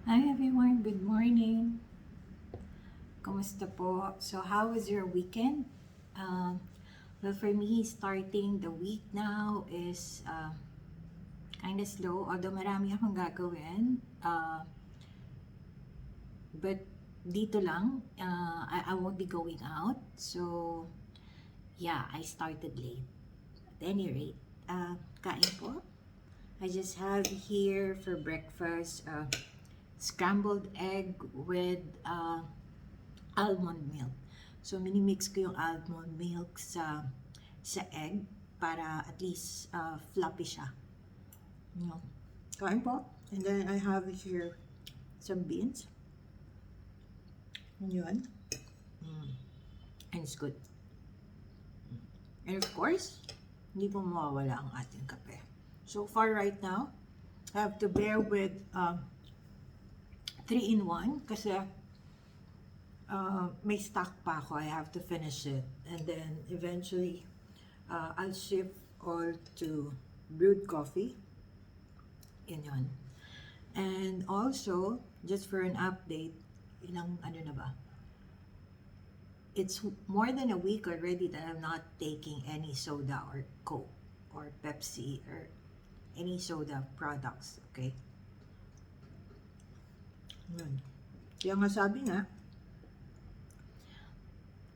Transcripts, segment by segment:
Hi everyone, good morning. Kumusta po? So how was your weekend? Well, for me, starting the week now is kind of slow, although marami akong gagawin. But dito lang, I won't be going out. So yeah, I started late. At any rate, kain po. I just have here for breakfast scrambled egg with almond milk. So, minimix ko yung almond milk sa egg para at least fluffy siya. No. Kain po. And then, I have here some beans. Yun. And it's good. And of course, hindi po mawawala ang ating kape. So far right now, I have to bear with 3-in-1 kasi may stock pa ako. I have to finish it. And then eventually, I'll shift all to brewed coffee. Yun. And also, just for an update, ilang ano na ba? It's more than a week already that I'm not taking any soda or Coke or Pepsi or any soda products, okay? Yun. Kaya nga sabi nga,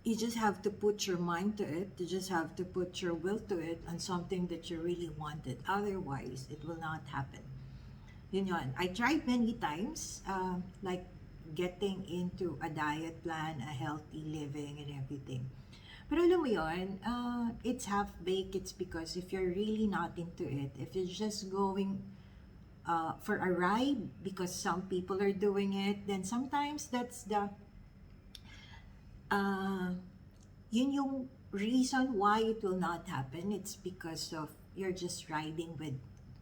you just have to put your mind to it. You just have to put your will to it on something that you really wanted. Otherwise, it will not happen. Yun. I tried many times, like getting into a diet plan, a healthy living, and everything. Pero alam mo yun, it's half-baked. It's because if you're really not into it, if you're just going for a ride because some people are doing it, then sometimes that's yun yung reason why it will not happen. It's because of you're just riding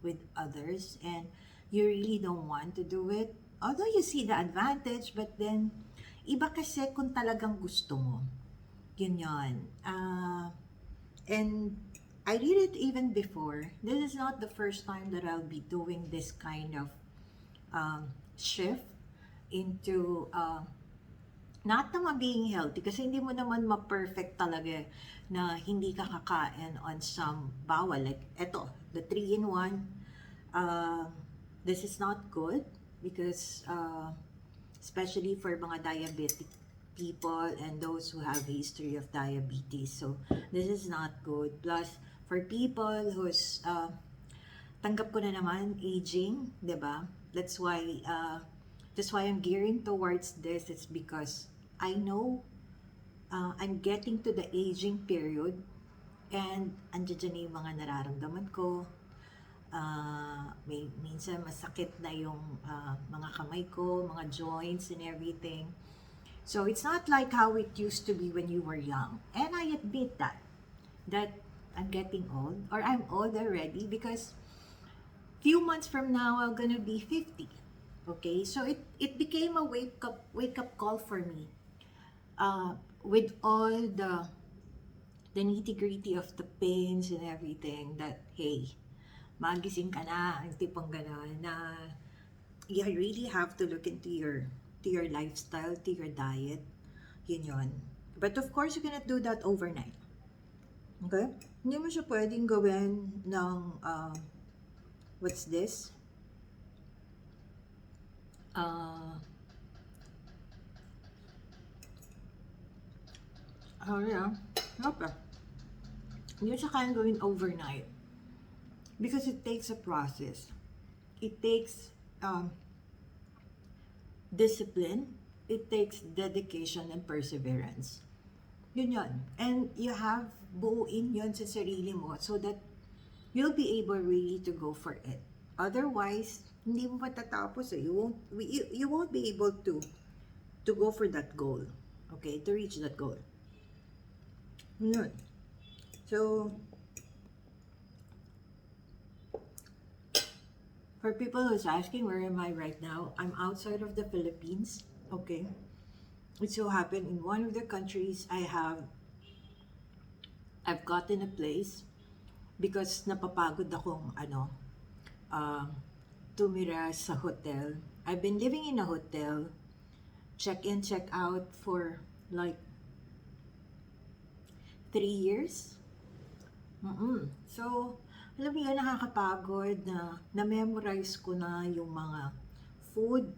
with others and you really don't want to do it. Although you see the advantage, but then iba kasi kung talagang gusto mo. Yun. And I did it even before. This is not the first time that I'll be doing this kind of shift into not naman being healthy kasi hindi mo naman ma-perfect talaga na hindi ka kakain on some bawal. Like, eto, the 3-in-1, this is not good because especially for mga diabetic people and those who have history of diabetes. So, this is not good. Plus, for people who's, tanggap ko na naman, aging, di ba? That's why I'm gearing towards this. It's because I know I'm getting to the aging period and andyan na yung mga nararamdaman ko. Minsan masakit na yung mga kamay ko, mga joints and everything. So it's not like how it used to be when you were young. And I admit that I'm getting old, or I'm old already because few months from now I'm gonna be 50. Okay, so it became a wake up call for me. With all the nitty-gritty of the pains and everything, that hey, magising ka na, ang tipong gano'n, na you really have to look into your lifestyle, to your diet, yun. But of course, you cannot do that overnight. Okay? Hindi mo siya pwedeng gawin ng, what's this? Hindi siya kayang gawin overnight. Because it takes a process. It takes discipline. It takes dedication and perseverance. Yun. And you have buuin yun sa sarili mo so that you'll be able really to go for it. Otherwise, hindi mo matatapos eh. You won't be able to go for that goal. Okay, to reach that goal. Yun. So, for people who's asking where am I right now, I'm outside of the Philippines. Okay. It so happened in one of the countries I've gotten a place because napapagod akong tumira sa hotel. I've been living in a hotel, check in, check out for like 3 years. So, alam mo yun, nakakapagod na na-memorize ko na yung mga food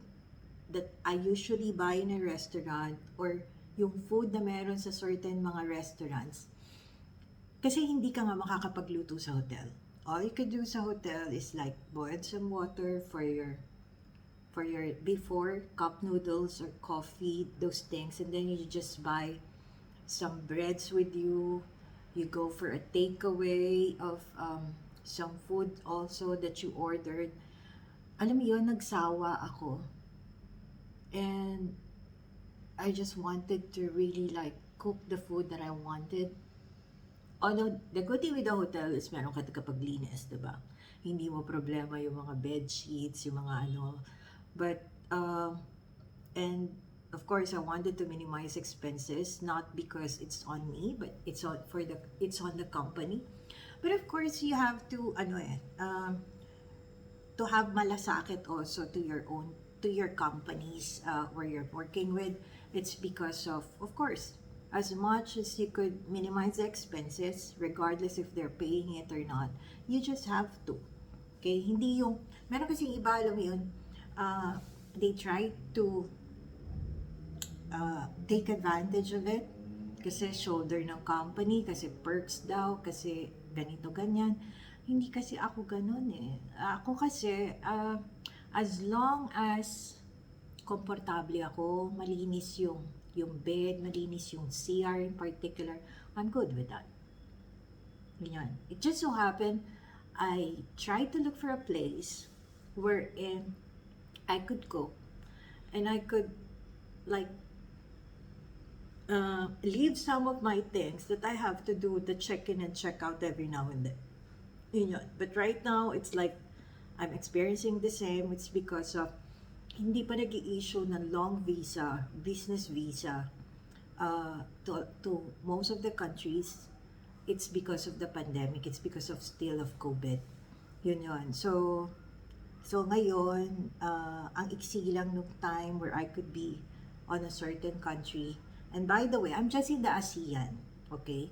that I usually buy in a restaurant or yung food na meron sa certain mga restaurants. Kasi hindi ka nga makakapagluto sa hotel. All you could do sa hotel is like boil some water for your before cup noodles or coffee, those things, and then you just buy some breads with you. You go for a takeaway of some food also that you ordered. Alam mo yun, nagsawa ako. And I just wanted to really like cook the food that I wanted. Although, the good thing with the hotel is meron ka tagapaglinis, diba? Hindi mo problema yung mga bed sheets, yung mga ano. But, and of course, I wanted to minimize expenses, not because it's on me, but it's on the company. But of course, you have to to have malasakit also to your companies where you're working with. It's because of course, as much as you could minimize the expenses, regardless if they're paying it or not, you just have to. Okay, hindi yung meron kasi iba, alam mo yun, they try to take advantage of it kasi shoulder ng company, kasi perks daw, kasi ganito ganyan. Hindi kasi ako ganun eh. Ako kasi as long as komportable ako, malinis yung bed, malinis yung CR in particular, I'm good with that. Ganyan. It just so happened I tried to look for a place wherein I could cook and I could like leave some of my things that I have to do the check-in and check-out every now and then. But right now, it's like I'm experiencing the same. It's because of hindi pa nag-i-issue ng long visa, business visa to most of the countries. It's because of the pandemic. It's because of still of COVID. Yun. So ngayon, ang iksi lang nung time where I could be on a certain country. And by the way, I'm just in the ASEAN, okay?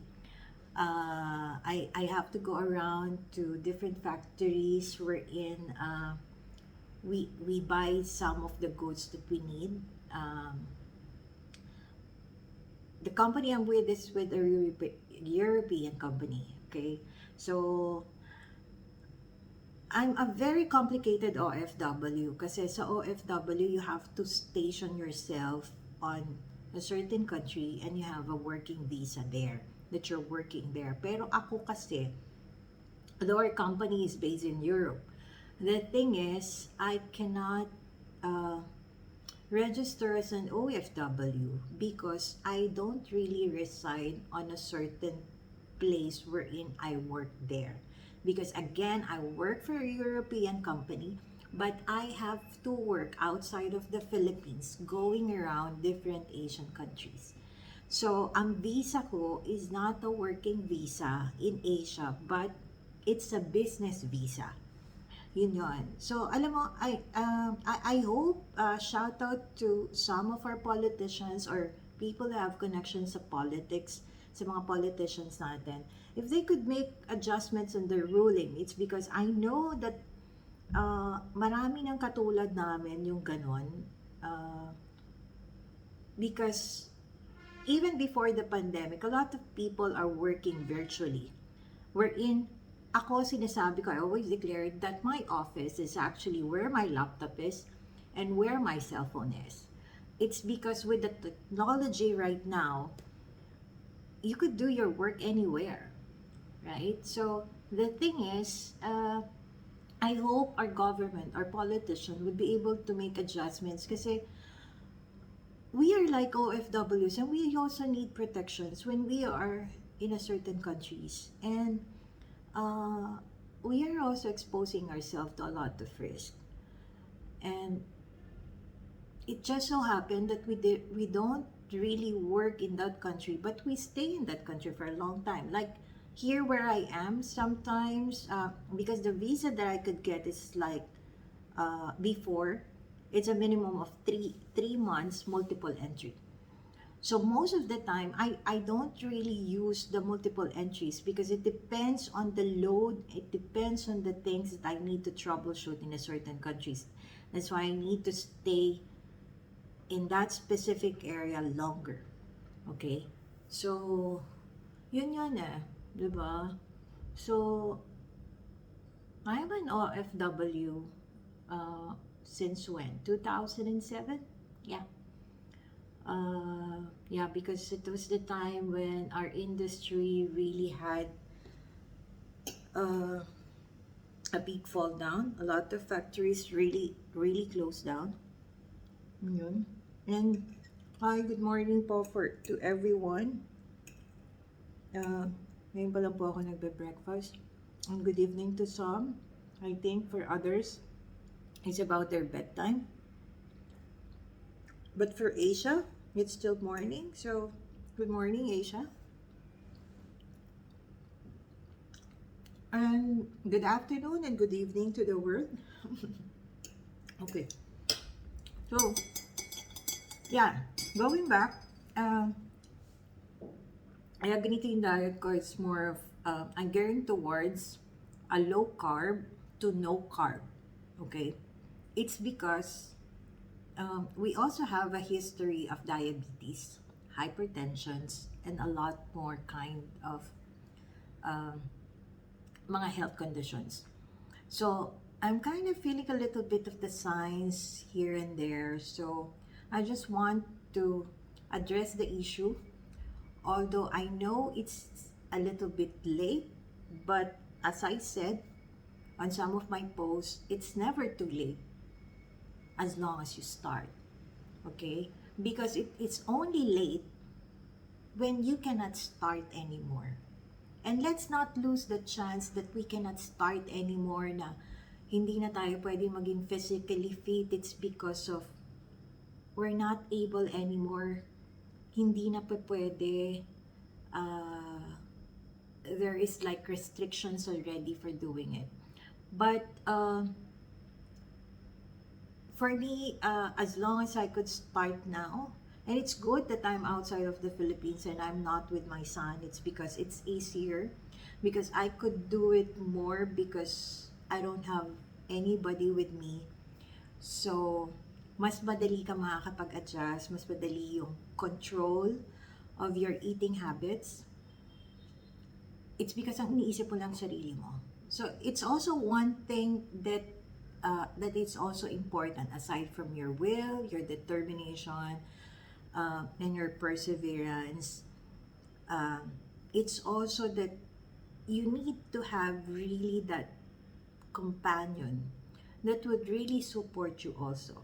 I have to go around to different factories wherein we buy some of the goods that we need. The company I'm with is with a European company, okay? So, I'm a very complicated OFW kasi sa OFW, you have to station yourself on a certain country and you have a working visa there, that you're working there. Pero ako kasi, although our company is based in Europe, the thing is, I cannot register as an OFW because I don't really reside on a certain place wherein I work there. Because again, I work for a European company, but I have to work outside of the Philippines, going around different Asian countries. So, ang visa ko is not a working visa in Asia, but it's a business visa. Yun. So, alam mo, I hope, shout out to some of our politicians or people who have connections sa politics, sa mga politicians natin. If they could make adjustments in their ruling, it's because I know that marami ng katulad namin yung ganon. Because even before the pandemic, a lot of people are working virtually. Wherein, ako sinasabi ko, I always declare that my office is actually where my laptop is and where my cell phone is. It's because with the technology right now, you could do your work anywhere, right? So the thing is, I hope our government, our politician would be able to make adjustments kasi we are like OFWs and we also need protections when we are in a certain countries. And we are also exposing ourselves to a lot of risk. And it just so happened that we don't really work in that country, but we stay in that country for a long time. Like here where I am, sometimes because the visa that I could get is like before, it's a minimum of three months multiple entry. So most of the time, I don't really use the multiple entries because it depends on the load. It depends on the things that I need to troubleshoot in a certain countries. That's why I need to stay in that specific area longer. Okay? So, yun yun eh. Diba? So, I'm an OFW since when? 2007? Yeah. Yeah, because it was the time when our industry really had uh, a big fall down. A lot of factories really closed down. Yun. And hi, good morning po to everyone. Ngayon pa lang po ako nagbe-breakfast. And good evening to some. I think for others, it's about their bedtime. But for Asia, it's still morning. So, good morning, Asia. And good afternoon and good evening to the world. Okay. So, yeah, going back, I agree to yung diet ko. It's more of, I'm gearing towards a low carb to no carb. Okay? It's because we also have a history of diabetes, hypertensions, and a lot more kind of um, mga health conditions. So, I'm kind of feeling a little bit of the signs here and there. So, I just want to address the issue. Although I know it's a little bit late, but as I said on some of my posts, it's never too late as long as you start. Okay? Because it's only late when you cannot start anymore. And let's not lose the chance that we cannot start anymore na hindi na tayo pwede maging physically fit. It's because of we're not able anymore. Hindi na pa pwede. There is like restrictions already for doing it. But for me, as long as I could start now, and it's good that I'm outside of the Philippines and I'm not with my son. It's because it's easier, because I could do it more because I don't have anybody with me. So, mas madali ka makakapag-adjust, mas madali yung control of your eating habits. It's because ang iniisip mo lang sarili mo. So, it's also one thing that that is also important aside from your will, your determination, and your perseverance. It's also that you need to have really that companion that would really support you also.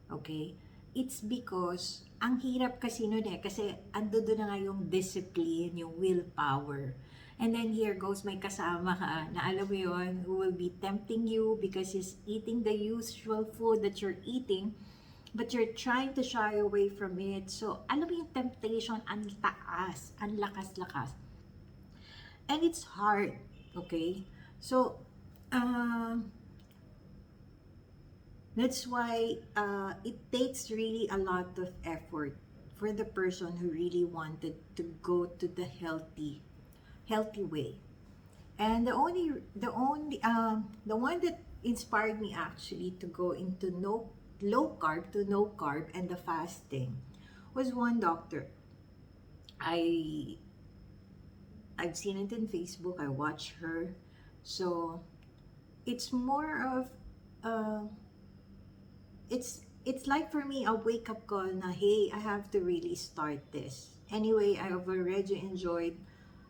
Okay? It's because ang hirap kasi nun eh, kasi ando doon na nga yung discipline, yung willpower. And then here goes may kasama ka na alam mo yun, who will be tempting you because he's eating the usual food that you're eating, but you're trying to shy away from it. So, alam mo yung temptation, ang taas, ang lakas-lakas. And it's hard, okay? So, that's why it takes really a lot of effort for the person who really wanted to go to the healthy way. And the one that inspired me actually to go into low carb to no carb and the fasting was one doctor. I've seen it in Facebook. I watch her. So it's more of it's like for me a wake up call na hey, I have to really start this. Anyway, I've already enjoyed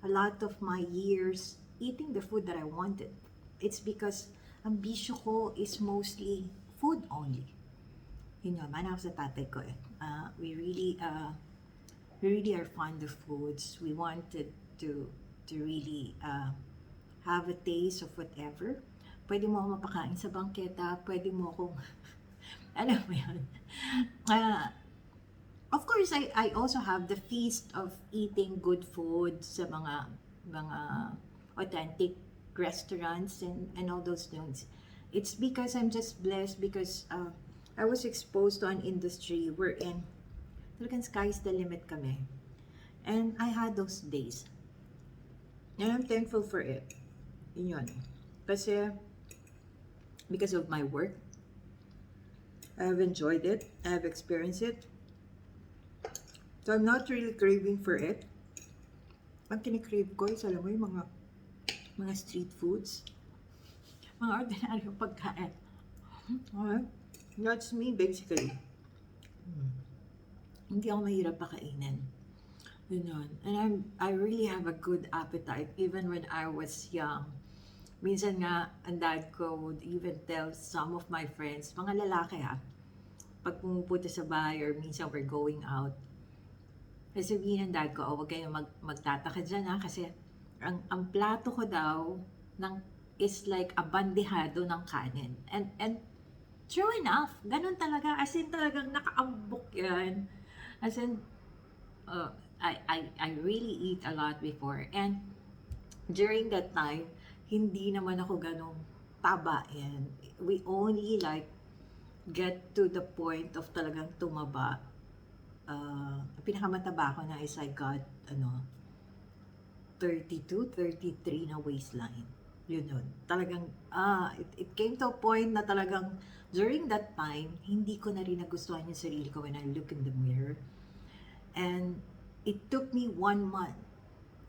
a lot of my years eating the food that I wanted. It's because ang bisyo ko is mostly food only. Yun nga, man ako sa tatay ko eh. We really are fond of foods. We wanted to really have a taste of whatever. Pwede mo ako mapakain sa bangketa, pwede mo akong alam mo yun. Of course, I also have the feast of eating good food sa mga authentic restaurants and all those things. It's because I'm just blessed because I was exposed to an industry wherein talagang sky's the limit kami. And I had those days. And I'm thankful for it. Yun. Kasi, because of my work, I have enjoyed it. I have experienced it. So I'm not really craving for it. Ang kinikrave ko is, alam mo, yung mga street foods. Mga ordinaryong pagkain. Okay? That's me, basically. Hindi ako mahirap pakainin. Yun. And I really have a good appetite even when I was young. Minsan nga, ang dad ko would even tell some of my friends, mga lalaki ha, pag pumupunta sa bahay or minsan we're going out, sabihin ng dad ko, huwag kayong magtataka dyan ha, kasi ang plato ko daw is like a bandehado ng kanin. And true enough, ganun talaga, as in talagang nakaambok yan. As in, I really eat a lot before. And during that time, hindi naman ako ganong taba yan. We only like get to the point of talagang tumaba. Pinakamataba ko na is I got 32, 33 na waistline. Yun. Talagang, it came to a point na talagang during that time, hindi ko na rin nagustuhan yung sarili ko when I look in the mirror. And it took me 1 month.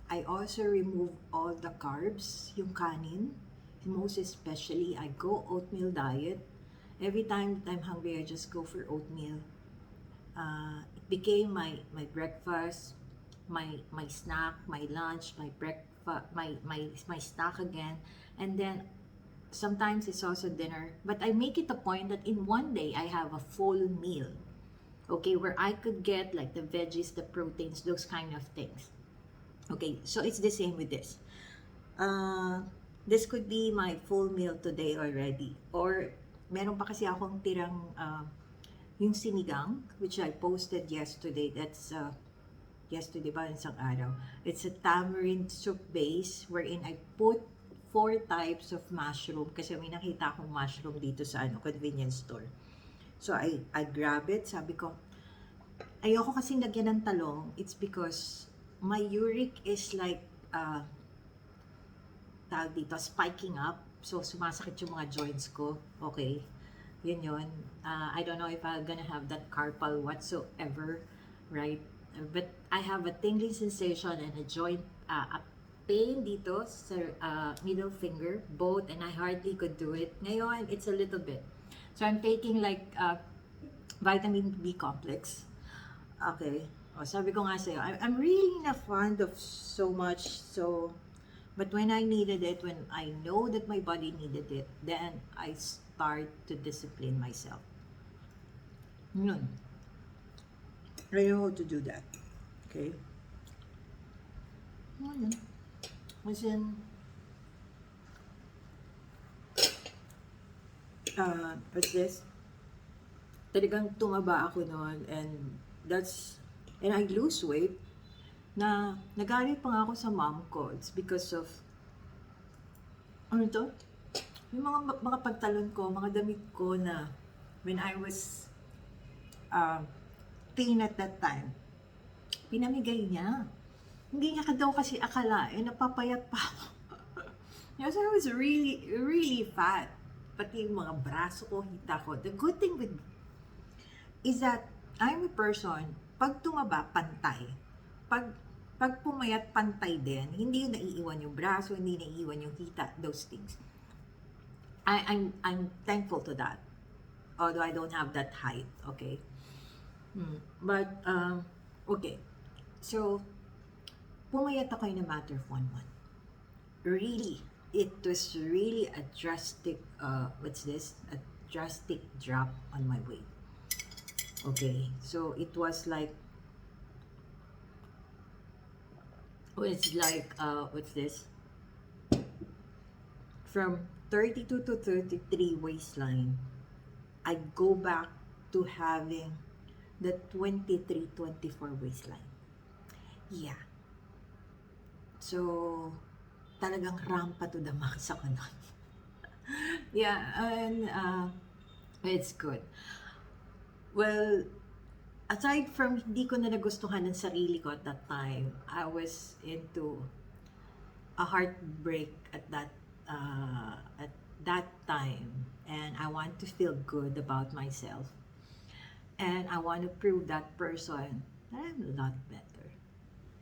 I also remove all the carbs, yung kanin. And most especially, I go oatmeal diet. Every time that I'm hungry, I just go for oatmeal. It became my breakfast, my snack, my lunch, my breakfast, my snack again. And then sometimes it's also dinner. But I make it a point that in one day, I have a full meal. Okay, where I could get like the veggies, the proteins, those kind of things. Okay, so it's the same with this. This could be my full meal today already. Or meron pa kasi akong tirang yung sinigang, which I posted yesterday. That's yesterday ba, isang araw. It's a tamarind soup base wherein I put 4 types of mushroom kasi may nakita akong mushroom dito sa convenience store. So I grab it, sabi ko, ayoko kasing lagyan ng talong. It's because my uric is like tawag dito, spiking up. So sumasakit yung mga joints ko. Okay. Yun. I don't know if I'm gonna have that carpal whatsoever, right? But I have a tingling sensation and a joint, a pain dito sa middle finger, both, and I hardly could do it. Ngayon, it's a little bit. So I'm taking like vitamin B complex. Okay. Sabi ko nga sa'yo, I'm really not fond of so much, but when I needed it, when I know that my body needed it, then I start to discipline myself. Yun. I know how to do that. Okay? Yun. Kasi, what's this? Talagang tumaba ako noon, and I lose weight, na nagalit pa nga ako sa mom ko. It's because of, yung mga pagtalon ko, mga damit ko na when I was thin at that time, pinamigay niya. Hindi niya daw kasi akalain, napapayat pa ako. So I was really, really fat. Pati yung mga braso ko, hita ko. The good thing is that I'm a person, pag tumaba, pantay. Pag pumayat, pantay din. Hindi yung naiiwan yung braso, hindi naiiwan yung hita, those things. I'm thankful to that. Although I don't have that height, okay? But, okay. So, pumayat ako in a matter of 1 month. Really, it was really a drastic, a drastic drop on my weight. Okay, so it was like, from 32 to 33 waistline, I go back to having the 23, 24 waistline. Yeah. So, talagang rampa to the max ako nun. Yeah, and it's good. Well, aside from hindi ko na nagustuhan ng sarili ko at that time, I was into a heartbreak at that time, and I want to feel good about myself, and I want to prove that person that I'm a lot better,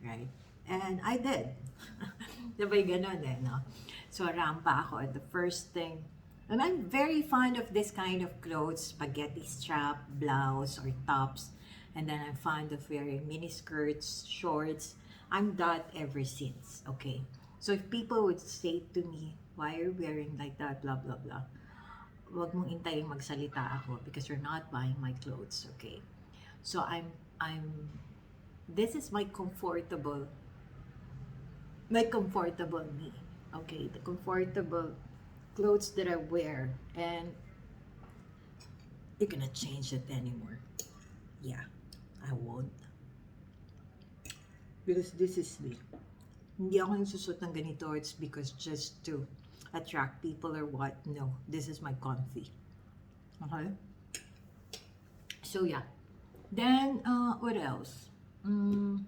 right? And I did. Sabay ganun eh, no? So, rampa ako at the first thing. And I'm very fond of this kind of clothes, spaghetti strap, blouse, or tops. And then I'm fond of wearing mini skirts, shorts. I'm that ever since, okay? So if people would say to me, why are you wearing like that, blah, blah, blah. Huwag mong intayin magsalita ako because you're not buying my clothes, okay? So this is my comfortable me. Okay, the comfortable clothes that I wear, and you're gonna change it anymore. Yeah, I won't. Because this is me. Hindi ako nagsusot ng ganito, it's because just to attract people or what. No, this is my comfy. Okay? So yeah. Then, what else? Mm,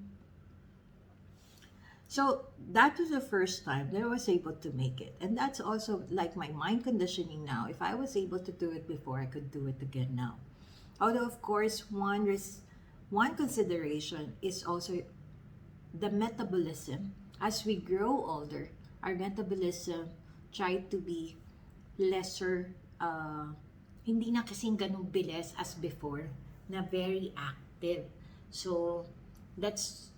So that was the first time that I was able to make it. And that's also like my mind conditioning now. If I was able to do it before, I could do it again now. Although, of course, one consideration is also the metabolism. As we grow older, our metabolism try to be lesser, hindi na kasing ganun bilis as before, na very active. So, that's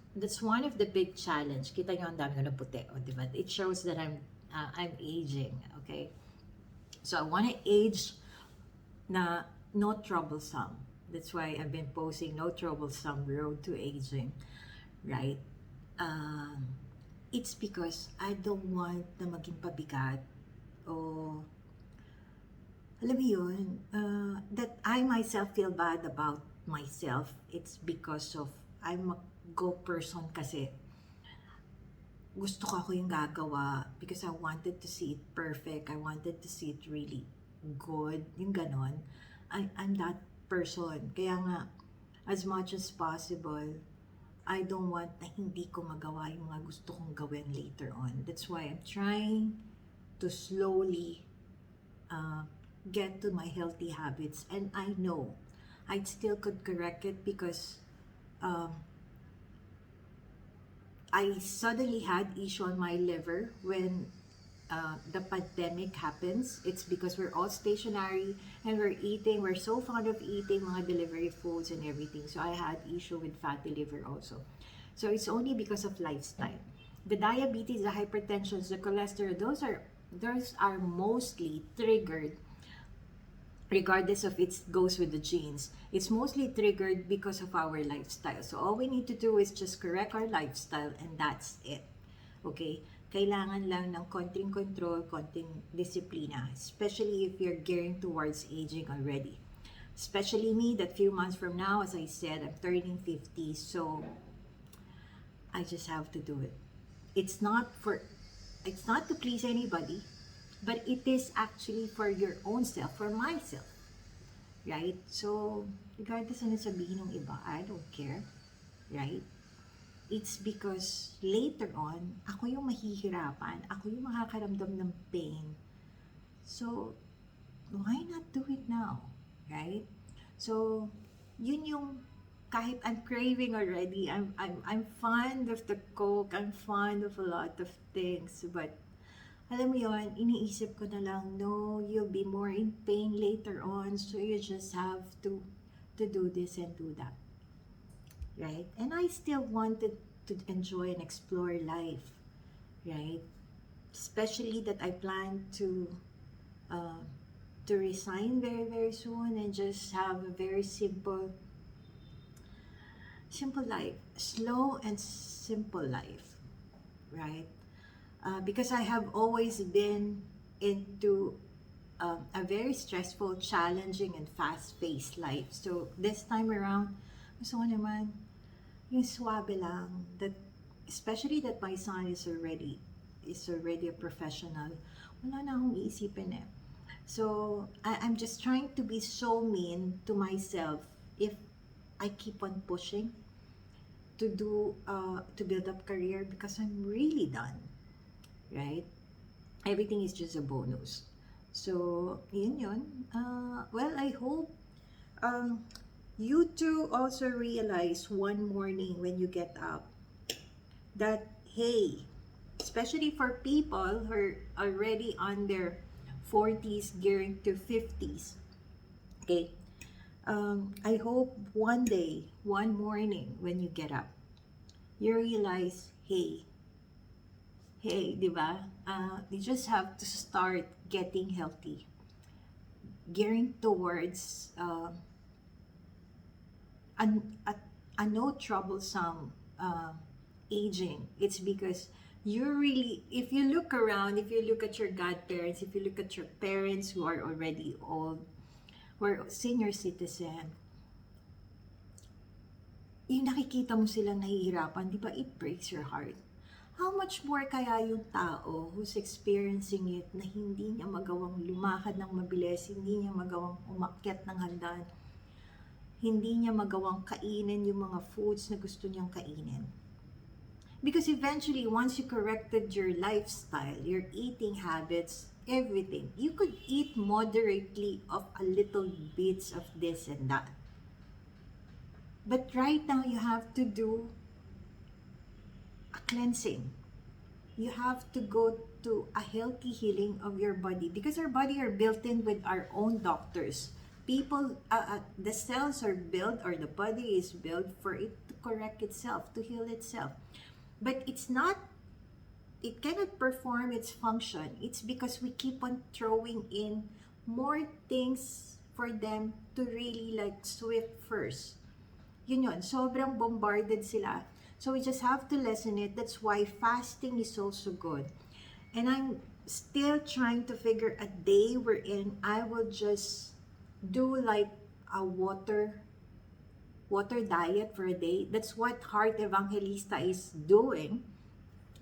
one of the big challenge. Kita nyo, ang dami ko na puti, o, diba? It shows that I'm aging, okay? So, I want to age na no troublesome. That's why I've been posting no troublesome road to aging, right? Um, it's because I don't want na maging pabigat o alam mo yun, that I myself feel bad about myself. It's because of I'm a go person kasi gusto ko ako yung gagawa because I wanted to see it perfect. I wanted to see it really good. Yung ganon. I'm that person. Kaya nga, as much as possible, I don't want na hindi ko magawa yung mga gusto kong gawin later on. That's why I'm trying to slowly uh, get to my healthy habits. And I know I still could correct it because um, I suddenly had issue on my liver when the pandemic happens. It's because we're all stationary and we're so fond of eating mga delivery foods and everything. So I had issue with fatty liver also. So it's only because of lifestyle. The diabetes, the hypertension, the cholesterol, those are mostly triggered regardless of it goes with the genes. It's mostly triggered because of our lifestyle. So all we need to do is just correct our lifestyle and that's it. Okay? Kailangan lang ng konting control, konting disiplina, especially if you're gearing towards aging already. Especially me, that few months from now, as I said, I'm turning 50, so I just have to do it. It's not to please anybody, but it is actually for your own self, for myself. Right? So, regardless ano sabihin ng iba, I don't care. Right? It's because later on, ako yung mahihirapan, ako yung makakaramdam ng pain. So, why not do it now? Right? So, yun yung kahit I'm craving already, I'm fond of the Coke, I'm fond of a lot of things, but alam mo yun, iniisip ko na lang, no, you'll be more in pain later on, so you just have to do this and do that. Right? And I still wanted to enjoy and explore life, right? Especially that I plan uh, to resign very, very soon and just have a very simple life, slow and simple life, right? Because I have always been into a very stressful, challenging, and fast-paced life. So this time around, gusto ko naman yung swabe lang. That especially that my son is already a professional. Wala na akong iisipin eh. So I'm just trying to be so mean to myself if I keep on pushing to build up career because I'm really done, right? Everything is just a bonus. So yun. Well, I hope um, you too also realize one morning when you get up that, hey, especially for people who are already on their 40s gearing to 50s, okay, I hope one day, one morning when you get up, you realize, hey, di ba? You just have to start getting healthy, gearing towards a, a, a no troublesome aging. It's because you really, if you look around, if you look at your godparents, if you look at your parents who are already old, who are senior citizen, yung nakikita mo silang nahihirapan, di ba, it breaks your heart. How much more kaya yung tao who's experiencing it na hindi niya magawang lumakad ng mabilis, hindi niya magawang umakyat ng hagdan, hindi niya magawang kainin yung mga foods na gusto niyang kainin. Because eventually, once you corrected your lifestyle, your eating habits, everything, you could eat moderately of a little bits of this and that. But right now, you have to do a cleansing. You have to go to a healthy healing of your body because our body are built in with our own doctors. People, the cells are built, or the body is built for it to correct itself, to heal itself. But it's not, it cannot perform its function. It's because we keep on throwing in more things for them to really like swift first. Yun, sobrang bombarded sila. So we just have to lessen it. That's why fasting is also good. And I'm still trying to figure a day wherein I will just do like a water diet for a day. That's what Heart Evangelista is doing,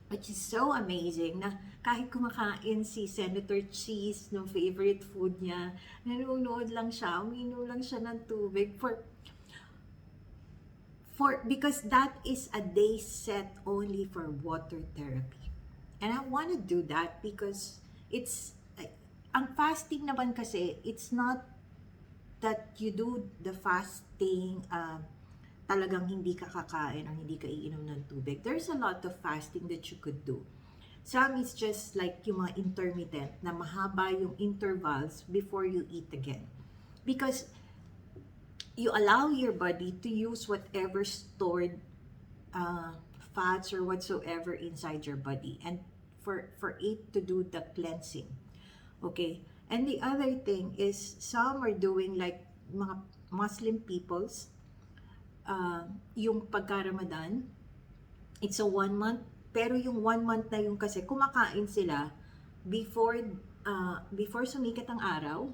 which is so amazing na kahit kumakain si Senator Cheese ng favorite food niya, nanonood lang siya, uminom lang siya ng tubig because that is a day set only for water therapy. And I want to do that because it's ang fasting naman kasi, it's not that you do the fasting talagang hindi ka kakain or hindi ka iinom ng tubig. There's a lot of fasting that you could do. Some is just like yung mga intermittent na mahaba yung intervals before you eat again. Because you allow your body to use whatever stored fats or whatsoever inside your body, and for it to do the cleansing. Okay? And the other thing is, some are doing like mga Muslim peoples, yung pagka-Ramadan, it's a 1 month, pero yung 1 month na yung kasi kumakain sila before sumikat ang araw,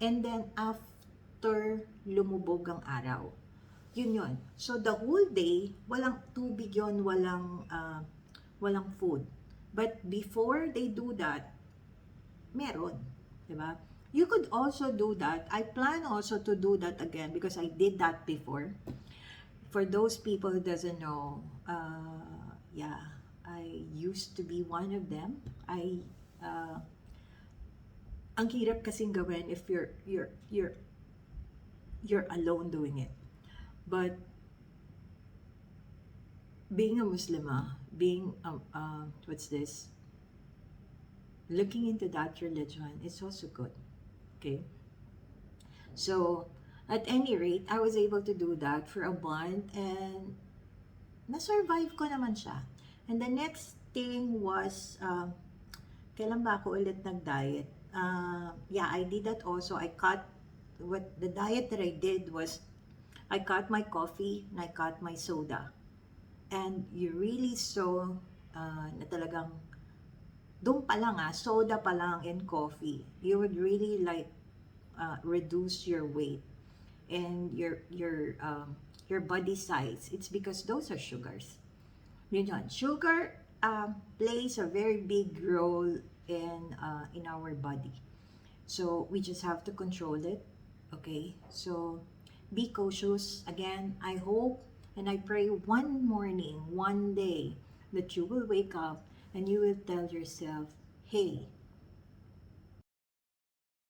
and then after lumubog ang araw. Yun. So the whole day, walang tubig yon, walang food. But before they do that, meron, diba? You could also do that. I plan also to do that again because I did that before. For those people who doesn't know, I used to be one of them. Ang hirap kasing gawin if you're alone doing it. But being a Muslimah, being looking into that religion, it's also good. Okay? So, at any rate, I was able to do that for a month and na-survive ko naman siya. And the next thing was, kailan ba ako ulit nag-diet? I did that also. The diet that I did was, I cut my coffee and I cut my soda. And you really saw na talagang, doon pa lang soda pa lang and coffee, you would really like reduce your weight and your body size. It's because those are sugars. Yun. Sugar plays a very big role in our body. So we just have to control it. Okay, so be cautious. Again, I hope and I pray one morning, one day, that you will wake up and you will tell yourself, hey,